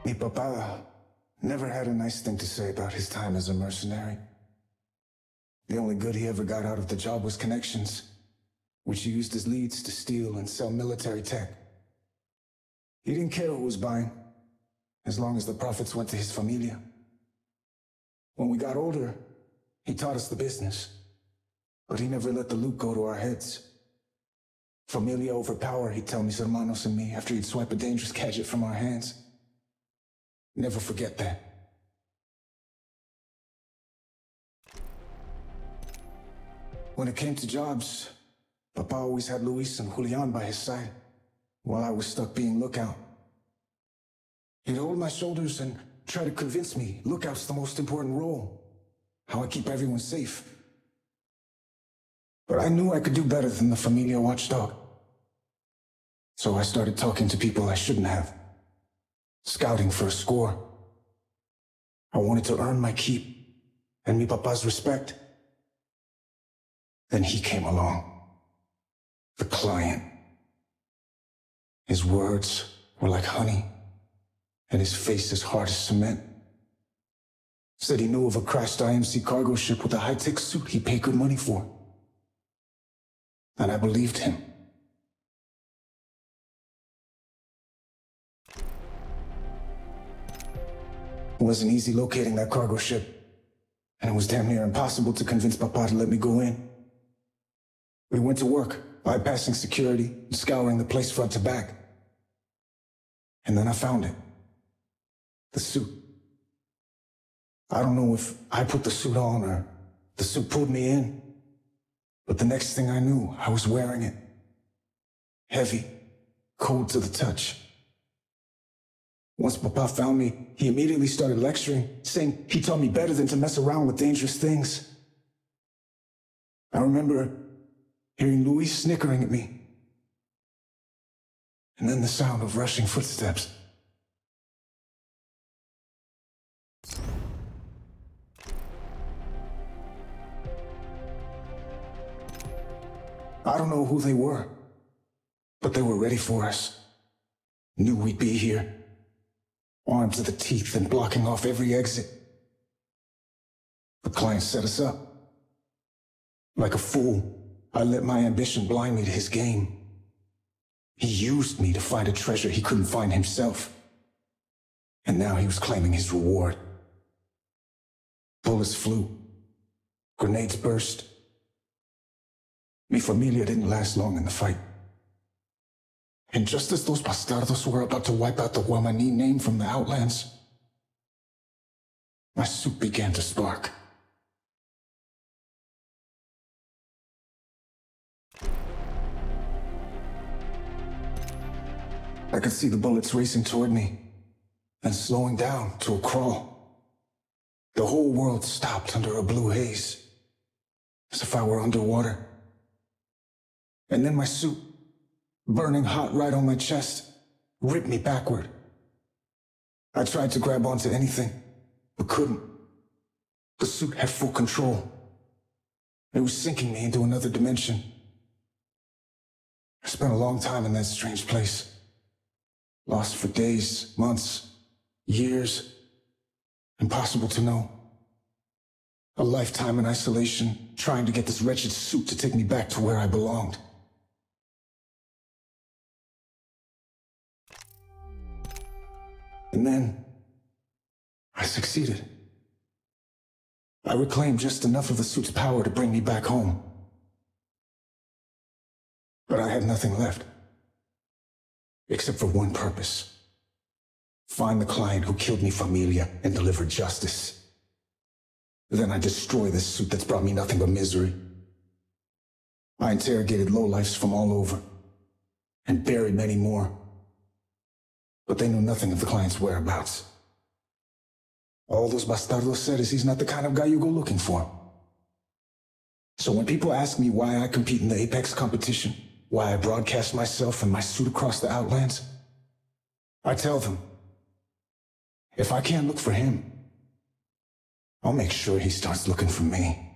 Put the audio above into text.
Mi papa never had a nice thing to say about his time as a mercenary. The only good he ever got out of the job was connections, which he used as leads to steal and sell military tech. He didn't care who was buying, as long as the profits went to his familia. When we got older, he taught us the business, but he never let the loot go to our heads. Familia over power, he'd tell mis hermanos and me after he'd swipe a dangerous gadget from our hands. Never forget that. When it came to jobs, Papa always had Luis and Julian by his side, while I was stuck being lookout. He'd hold my shoulders and try to convince me lookout's the most important role, how I keep everyone safe. But I knew I could do better than the Familia watchdog. So I started talking to people I shouldn't have, scouting for a score. I wanted to earn my keep and mi papa's respect. Then he came along, the client. His words were like honey, and his face as hard as cement. Said he knew of a crashed IMC cargo ship with a high-tech suit he paid good money for. And I believed him. It wasn't easy locating that cargo ship, and it was damn near impossible to convince Papa to let me go in. We went to work, bypassing security and scouring the place front to back. And then I found it. The suit. I don't know if I put the suit on or the suit pulled me in, but the next thing I knew, I was wearing it. Heavy, cold to the touch. Once Papa found me, he immediately started lecturing, saying he taught me better than to mess around with dangerous things. I remember hearing Luis snickering at me, and then the sound of rushing footsteps. I don't know who they were, but they were ready for us. Knew we'd be here, armed to the teeth and blocking off every exit. The client set us up. Like a fool, I let my ambition blind me to his game. He used me to find a treasure he couldn't find himself. And now he was claiming his reward. Bullets flew. Grenades burst. Mi familia didn't last long in the fight. And just as those bastardos were about to wipe out the Guamani name from the Outlands, my suit began to spark. I could see the bullets racing toward me, and slowing down to a crawl. The whole world stopped under a blue haze, as if I were underwater. And then my suit, burning hot right on my chest, ripped me backward. I tried to grab onto anything, but couldn't. The suit had full control. It was sinking me into another dimension. I spent a long time in that strange place. Lost for days, months, years. Impossible to know. A lifetime in isolation, trying to get this wretched suit to take me back to where I belonged. And then, I succeeded. I reclaimed just enough of the suit's power to bring me back home. But I had nothing left. Except for one purpose. Find the client who killed mi familia and deliver justice. Then I destroy this suit that's brought me nothing but misery. I interrogated lowlifes from all over, and buried many more. But they knew nothing of the client's whereabouts. All those bastardos said is he's not the kind of guy you go looking for. So when people ask me why I compete in the Apex competition, why I broadcast myself and my suit across the Outlands, I tell them, if I can't look for him, I'll make sure he starts looking for me.